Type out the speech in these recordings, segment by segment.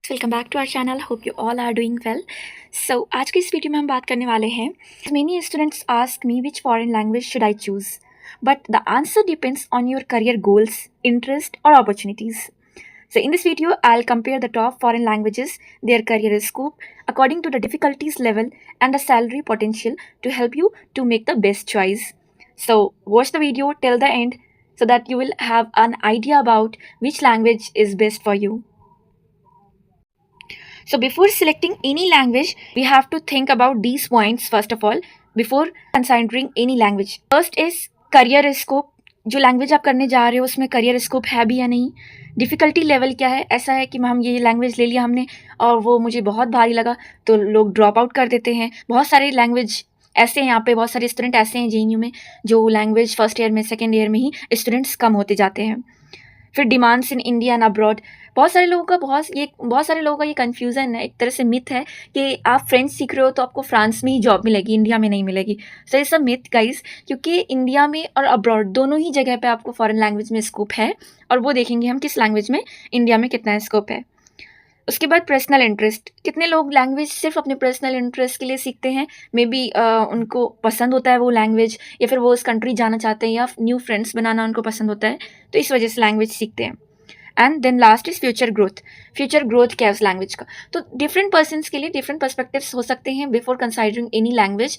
Welcome back to our channel. Hope you all are doing well. So आज की इस video में हम बात करने वाले हैं many students ask me which foreign language should I choose, but the answer depends on your career goals, interest और opportunities. So in this video, I'll compare the top foreign languages, their career scope, according to the difficulties level and the salary potential to help you to make the best choice. So watch the video till the end so that you will have an idea about which language is best for you. So before selecting any language, we have to think about these points first of all before considering any language. First is career scope. जो language आप करने जा रहे हो उसमें career scope है भी या नहीं. डिफ़िकल्टी लेवल क्या है. ऐसा है कि हम ये लैंग्वेज ले लिया हमने और वो मुझे बहुत भारी लगा तो लोग ड्रॉप आउट कर देते हैं. बहुत सारे लैंग्वेज ऐसे हैं, यहाँ पे बहुत सारे स्टूडेंट ऐसे हैं JNU में जो लैंग्वेज फर्स्ट ईयर में सेकेंड ईयर में ही स्टूडेंट्स कम होते जाते हैं. फिर demands in India and abroad. बहुत सारे लोगों का ये कन्फ्यूज़न है, एक तरह से मिथ है कि आप फ्रेंच सीख रहे हो तो आपको फ्रांस में ही जॉब मिलेगी, इंडिया में नहीं मिलेगी. So it's a myth guys, क्योंकि इंडिया में और अब्रॉड दोनों ही जगह पे आपको फॉरेन लैंग्वेज में स्कोप है और वो देखेंगे हम किस लैंग्वेज में इंडिया में कितना स्कोप है. उसके बाद पर्सनल इंटरेस्ट. कितने लोग लैंग्वेज सिर्फ अपने पर्सनल इंटरेस्ट के लिए सीखते हैं. मे बी उनको पसंद होता है वो लैंग्वेज, या फिर वो उस कंट्री जाना चाहते हैं, या न्यू फ्रेंड्स बनाना उनको पसंद होता है, तो इस वजह से लैंग्वेज सीखते हैं. And then last is future growth. Future growth क्या है उस लैंग्वेज का. तो डिफरेंट पर्सनस के लिए डिफरेंट पर्सपेक्टिव्स हो सकते हैं बिफोर कंसिडरिंग एनी लैंग्वेज.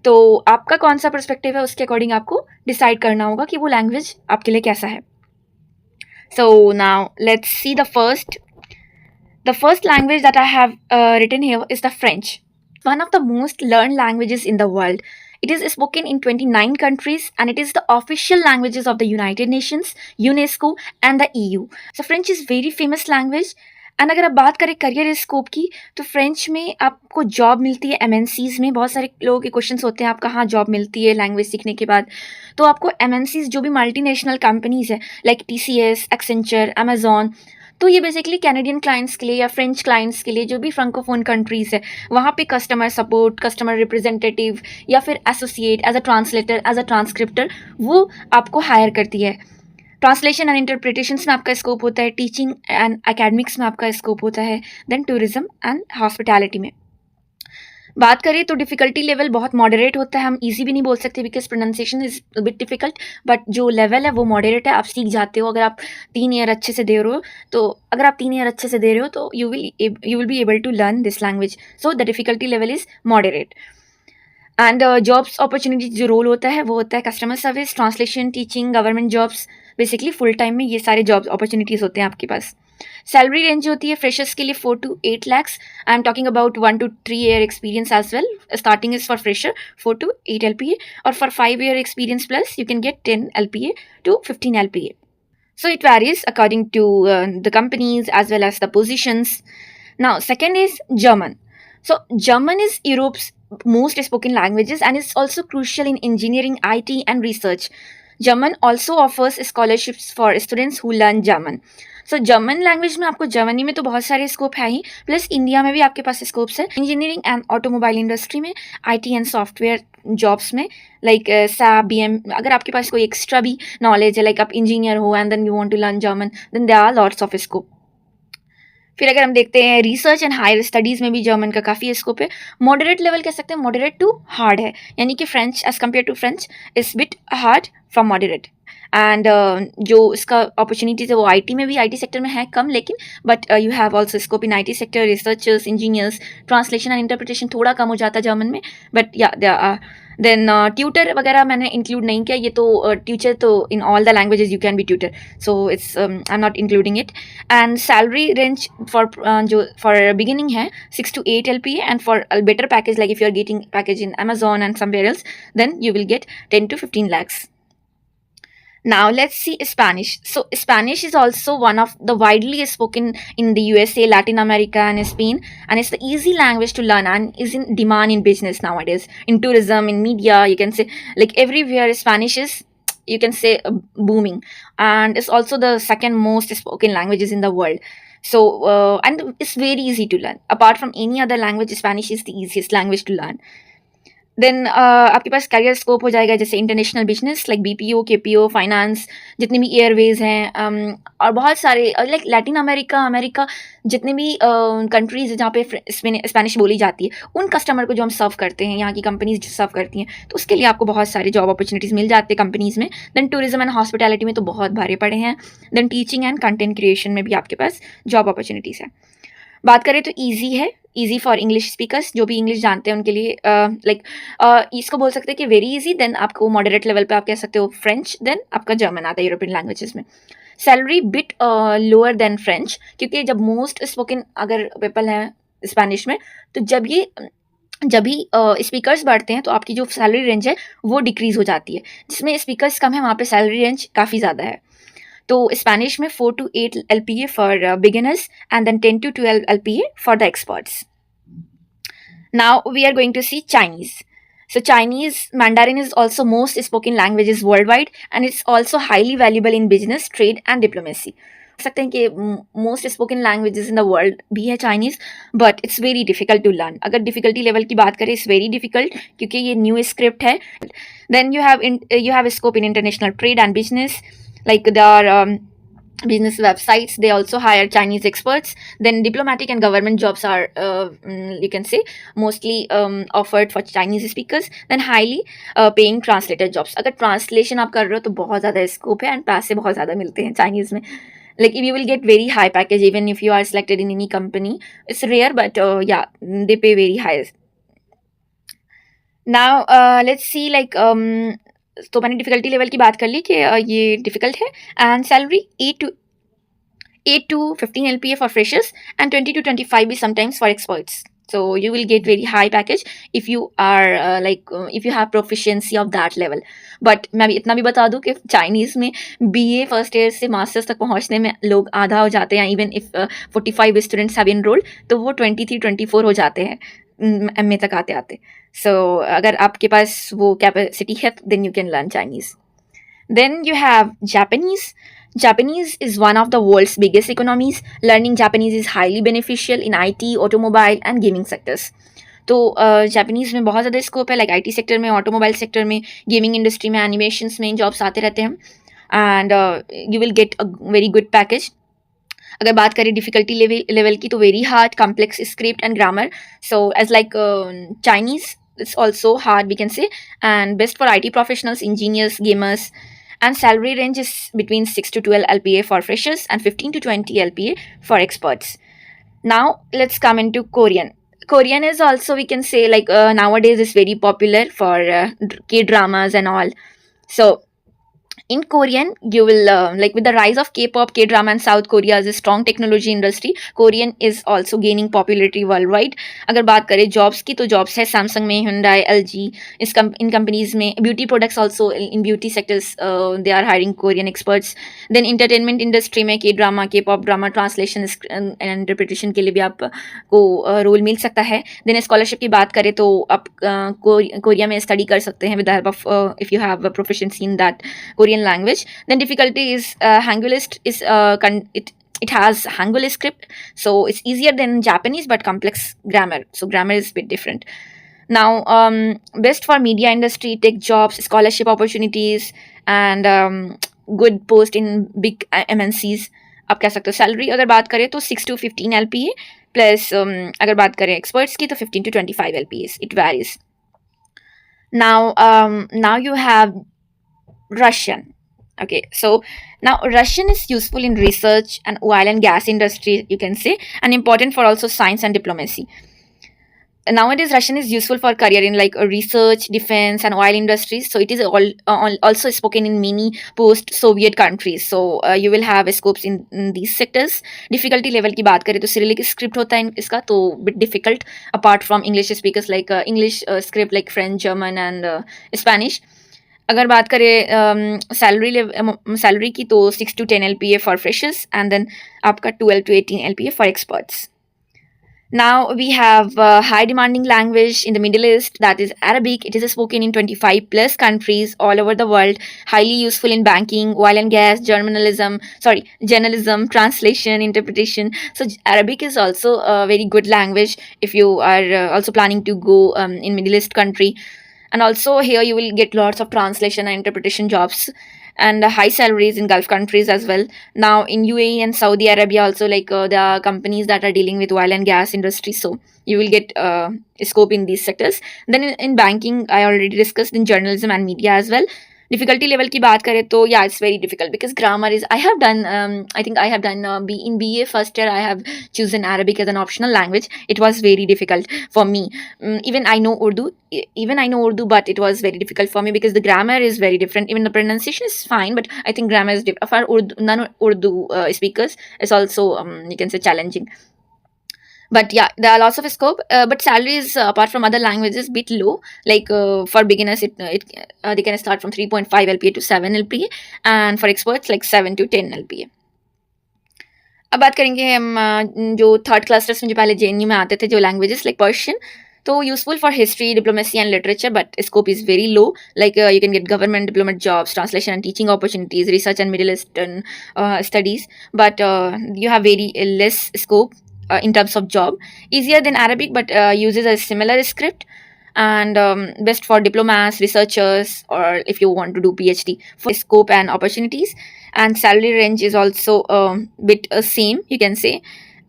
तो आपका कौन सा पर्सपेक्टिव है उसके अकॉर्डिंग आपको डिसाइड करना होगा कि वो लैंग्वेज आपके लिए कैसा है. So now let's see the first. The first language that I have written here is the French, one of the most learned languages in the world. It is spoken in 29 countries and it is the official languages of the United Nations, UNESCO and the EU. So French is very famous language. And अगर आप बात करें career scope की तो French में आपको job मिलती है MNCs में. बहुत सारे लोगों के क्वेश्चंस होते हैं आप कहाँ जॉब मिलती है लैंग्वेज सीखने के बाद. तो आपको MNCs जो भी मल्टीनेशनल कंपनीज है लाइक TCS, एक्सेंचर, अमेजॉन, तो ये बेसिकली कैनेडियन क्लाइंट्स के लिए या फ्रेंच क्लाइंट्स के लिए जो भी फ्रेंकोफोन कंट्रीज़ है वहाँ पे कस्टमर सपोर्ट, कस्टमर रिप्रेजेंटेटिव या फिर associate, as a translator, as a transcriptor, वो आपको हायर करती है. ट्रांसलेशन एंड इंटरप्रिटेशंस में आपका स्कोप होता है, टीचिंग एंड एकेडमिक्स में आपका स्कोप होता है, देन टूरिज्म एंड हॉस्पिटैलिटी में. बात करें तो डिफ़िकल्टी लेवल बहुत मॉडरेट होता है. हम इजी भी नहीं बोल सकते because pronunciation is bit difficult, but जो लेवल है वो मॉडरेट है. आप सीख जाते हो अगर आप 3 ईयर अच्छे से दे रहे हो. तो अगर आप 3 ईयर अच्छे से दे रहे हो तो you will be able to learn this language. So the difficulty level is moderate. And jobs opportunity जो रोल होता है वो होता है customer service, translation, teaching, government jobs. Basically full time में ये सारे जॉब अपॉर्चुनिटीज़ होते हैं आपके पास. सैलरी रेंज होती है फ्रेशर्स के लिए 4 to 8 lakhs. I am talking about 1 to 3 year experience as well. Starting is for fresher 4 to 8 LPA, और for 5 year experience plus you can get 10 LPA to 15 LPA. So it varies according to the companies as well as the positions. Now second is German. So German is Europe's most spoken languages and is also crucial in engineering, IT and research. German also offers scholarships for students who learn German. So German language में आपको Germany में तो बहुत सारे scope है ही, plus India में भी आपके पास स्कोप्स है. इंजीनियरिंग एंड ऑटोमोबाइल इंडस्ट्री में, IT एंड सॉफ्टवेयर जॉब्स में लाइक SAP, BM. अगर आपके पास कोई एक्स्ट्रा भी नॉलेज है लाइक आप इंजीनियर हो and then you want to learn German, then there are lots of scope. फिर अगर हम देखते हैं रिसर्च एंड हायर स्टडीज़ में भी जर्मन का काफ़ी स्कोप है. मॉडरेट लेवल कह सकते हैं, मॉडरेट टू हार्ड है, यानी कि French as compare to French is bit hard from moderate. And जो इसका अपॉर्चुनिटीज़ है वो IT में भी, IT सेक्टर में है कम, लेकिन but you have also scope in IT sector, researchers, engineers. Translation and interpretation थोड़ा कम हो जाता है जर्मन में, बट या देन ट्यूटर वगैरह मैंने इंक्लूड नहीं किया. ये तो ट्यूटर तो in all the languages you can be tutor, so it's I am not including it. And salary range for जो फॉर बिगिनिंग है 6 to 8 LPA, and for better package like if you are getting package in Amazon and somewhere else, then you will get 10 to 15 lakhs. Now let's see Spanish. So Spanish is also one of the widely spoken in the USA, Latin America and Spain, and it's the easy language to learn and is in demand in business nowadays, in tourism, in media, you can say, like everywhere Spanish is, you can say, booming, and it's also the second most spoken languages in the world. So and it's very easy to learn. Apart from any other language, Spanish is the easiest language to learn. Then आपके पास career scope हो जाएगा जैसे international business like BPO, KPO, finance, जितने भी Airways हैं, और बहुत सारे लाइक लैटिन अमेरिका, अमेरिका, जितने भी कंट्रीज जहाँ पे स्पेनिश बोली जाती है, उन कस्टमर को जो हम सर्व करते हैं, यहाँ की कंपनीज सर्व करती हैं, तो उसके लिए आपको बहुत सारे जॉब अपॉर्चुनिटीज़ मिल जाते हैं कंपनीज़ में। देन टूरिज्म एंड हॉस्पिटैलिटी में तो बहुत भारे पड़े हैं। Then teaching and content creation में भी आपके पास जॉब अपॉर्चुनिटीज़ है। बात करें तो ईजी है, ईजी फॉर इंग्लिश स्पीकर्स, जो भी इंग्लिश जानते हैं उनके लिए लाइक इसको बोल सकते हैं कि वेरी इजी। देन आपको मॉडरेट लेवल पे आप कह सकते हो फ्रेंच, देन आपका जर्मन आता है यूरोपियन लैंग्वेजेस में। Salary bit lower than French, क्योंकि जब मोस्ट स्पोकन अगर पीपल हैं स्पेनिश में, तो जब भी स्पीकर्स बढ़ते हैं तो आपकी जो सैलरी रेंज है वो डिक्रीज हो जाती है। जिसमें स्पीकर्स कम है वहाँ पे सैलरी रेंज काफ़ी ज़्यादा है। तो स्पेनिश में 4 to 8 LPA for beginners and then 10 to 12 LPA for the experts. Now we are going to see Chinese. So Chinese Mandarin is also most spoken languages worldwide and it's also highly valuable in business, trade and diplomacy. सकते हैं कि most spoken languages in the world भी है Chinese, but it's very difficult to learn. अगर difficulty level की बात करें, it's very difficult क्योंकि ये न्यू स्क्रिप्ट है. Then you have scope in international trade and business, like there are business websites, they also hire Chinese experts. Then diplomatic and government jobs are you can say mostly offered for Chinese speakers. Then highly paying translator jobs. अगर translation आप कर रहे हो तो बहुत ज़्यादा scope है and पैसे बहुत ज़्यादा मिलते हैं चाइनीज़ में. Like you will get very high package even if you are selected in any company. It's rare but yeah, they pay very high. Now let's see like तो मैंने डिफ़िकल्टी लेवल की बात कर ली कि ये डिफ़िकल्ट है. And salary 8 to 15 LPA for freshers and 20 to 25 is sometimes for experts. So you will get very high package if you are if you have proficiency of that level. But मैं भी इतना भी बता दूँ कि Chinese में BA first year से masters तक पहुँचने में लोग आधा हो जाते हैं. Even if 45 students have enrolled तो वो 23-24 हो जाते हैं MA तक आते आते. So अगर आपके पास वो कैपेसिटी है then you can learn Chinese. Then you have Japanese. Japanese is one of the world's biggest economies. Learning Japanese is highly beneficial in IT, automobile and gaming sectors. तो Japanese में बहुत ज़्यादा scope है, like IT sector में, automobile sector में, gaming industry में, animations में jobs आते रहते हैं. And you will get a very good package. अगर बात करें डिफ़िकल्टी लेवल की तो very hard, complex script and grammar. So as like Chinese it's also hard we can say, and best for IT professionals, engineers, gamers. And salary range is between 6 to 12 LPA for freshers and 15 to 20 LPA for experts. Now let's come into Korean. Korean is also we can say like nowadays is very popular for K-dramas and all. So in Korean, you will like with the rise of K-pop, K-drama and South Korea's strong technology industry, Korean is also gaining popularity worldwide. अगर बात करें jobs की तो jobs है Samsung में, Hyundai, LG, इन companies में. Beauty products also in beauty sectors they are hiring Korean experts. Then entertainment industry में K drama, K-pop drama, translation and interpretation के लिए भी आपको रोल मिल सकता है. देन स्कॉलरशिप की बात करें तो आप कोरिया में स्टडी कर सकते हैं with the help of if you have proficiency in that Korean language. Then difficulty is Hangulist is it has Hangul script, so it's easier than Japanese but complex grammar. So grammar is a bit different. Now best for media industry, tech jobs, scholarship opportunities and good post in big MNCs. आप कह सकते हो. Salary अगर बात करें तो 6 to 15 LPA plus अगर बात करें एक्सपर्ट्स की तो 15 to 25 LPAs. It varies. Now you have Russian. Okay, so now Russian is useful in research and oil and gas industry, you can say, and important for also science and diplomacy. Nowadays Russian is useful for career in like research, defense and oil industries. So it is also spoken in many post-Soviet countries. So you will have scopes in these sectors. Difficulty level की बात करें तो Cyrillic script होता है इसका, तो bit difficult apart from English speakers like English script like French, German and Spanish. अगर बात करें सैलरी की तो 6 to 10 LPA for freshers and then आपका 12 to 18 LPA for experts. Now we have high demanding language in the Middle East, that is Arabic. It is spoken in 25 plus countries all over the world. Highly useful in banking, oil and gas, journalism, translation, interpretation. So Arabic is also a very good language if you are also planning to go in Middle East country. And also here you will get lots of translation and interpretation jobs, and high salaries in Gulf countries as well. Now in UAE and Saudi Arabia also, like there are companies that are dealing with oil and gas industry, so you will get scope in these sectors. Then in banking, I already discussed, in journalism and media as well. Difficulty level की बात करें तो या it's very difficult because grammar is I think I have done be in BA first year I have chosen Arabic as an optional language. It was very difficult for me. Even I know Urdu, but it was very difficult for me because the grammar is very different. Even the pronunciation is fine, but I think grammar is different. For non-Urdu speakers, it's also you can say challenging. But yeah, there are lots of scope, but salaries apart from other languages bit low. Like for beginners they can start from 3.5 LPA to 7 LPA, and for experts like 7 to 10 LPA. अब बात करेंगे हम जो third clusters में जो पहले JNU में आते थे जो लैंग्वेजेस लाइक पर्शियन, तो useful for history, diplomacy and literature, but scope is very low. Like you can gate government diplomat jobs, translation and teaching opportunities, research and middle eastern studies, but you have very less scope in terms of job. Easier than Arabic, but uses a similar script, and best for diplomats, researchers, or if you want to do PhD. For scope and opportunities, and salary range is also bit same, you can say.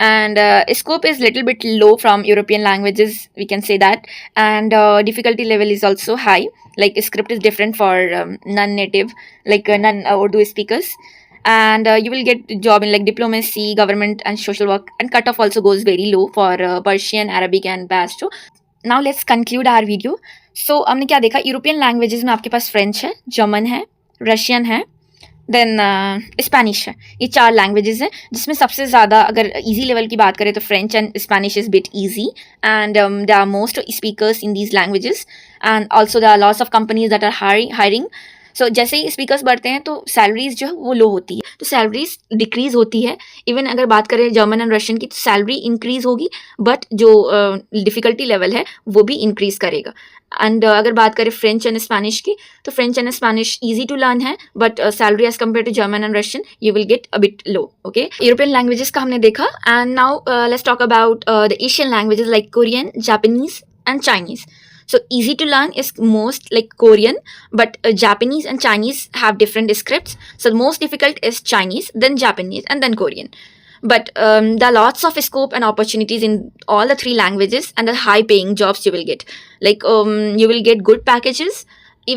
And scope is little bit low from European languages, we can say that. And difficulty level is also high. Like script is different for non-native, like non-Urdu speakers. And you will get job in like diplomacy, government and social work, and cutoff also goes very low for Persian, Arabic and Pashto. Now let's conclude our video. So हमने क्या देखा, European languages में आपके पास French है, German है, Russian है, then Spanish है. ये 4 लैंग्वेजेस हैं जिसमें सबसे ज़्यादा अगर इजी लेवल की बात करें तो French and Spanish is bit easy, and there are most speakers in these languages, and also there are lots of companies that are hiring. So जैसे ही स्पीकर्स बढ़ते हैं तो सैलरीज जो है वो लो होती है, तो सैलरीज डिक्रीज होती है. इवन अगर बात करें जर्मन एंड रशियन की तो सैलरी इंक्रीज होगी, बट जो डिफ़िकल्टी लेवल है वो भी इंक्रीज करेगा. एंड अगर बात करें फ्रेंच एंड स्पेनिश की, तो French and Spanish easy to learn है, but salary as compare to German and Russian you will get a bit low. Okay, European languages का हमने देखा. And now let's talk about the Asian languages like Korean, Japanese and Chinese. So easy to learn is most like Korean, but Japanese and Chinese have different scripts. So the most difficult is Chinese, then Japanese, and then Korean. But there are lots of scope and opportunities in all the 3 languages, and the high paying jobs you will get. Like you will get good packages.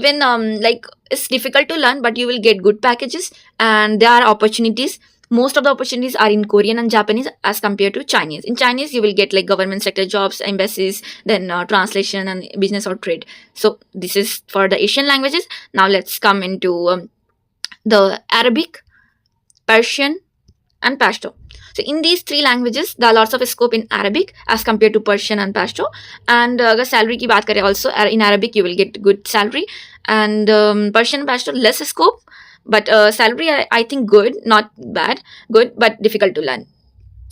Even like it's difficult to learn, but you will get good packages, and there are opportunities. Most of the opportunities are in Korean and Japanese as compared to Chinese. In Chinese, you will get like government sector jobs, embassies, then translation and business or trade. So this is for the Asian languages. Now let's come into the Arabic, Persian, and Pashto. So in these 3 languages, there are lots of scope in Arabic as compared to Persian and Pashto. And अगर salary की बात करें also, in Arabic you will get good salary, and Persian and Pashto less scope. But salary, I think good, not bad, good, but difficult to learn.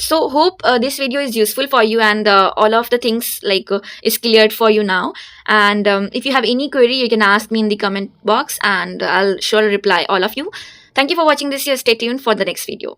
So hope this video is useful for you, and all of the things like is cleared for you now. And if you have any query, you can ask me in the comment box, and I'll surely reply all of you. Thank you for watching this. Stay tuned for the next video.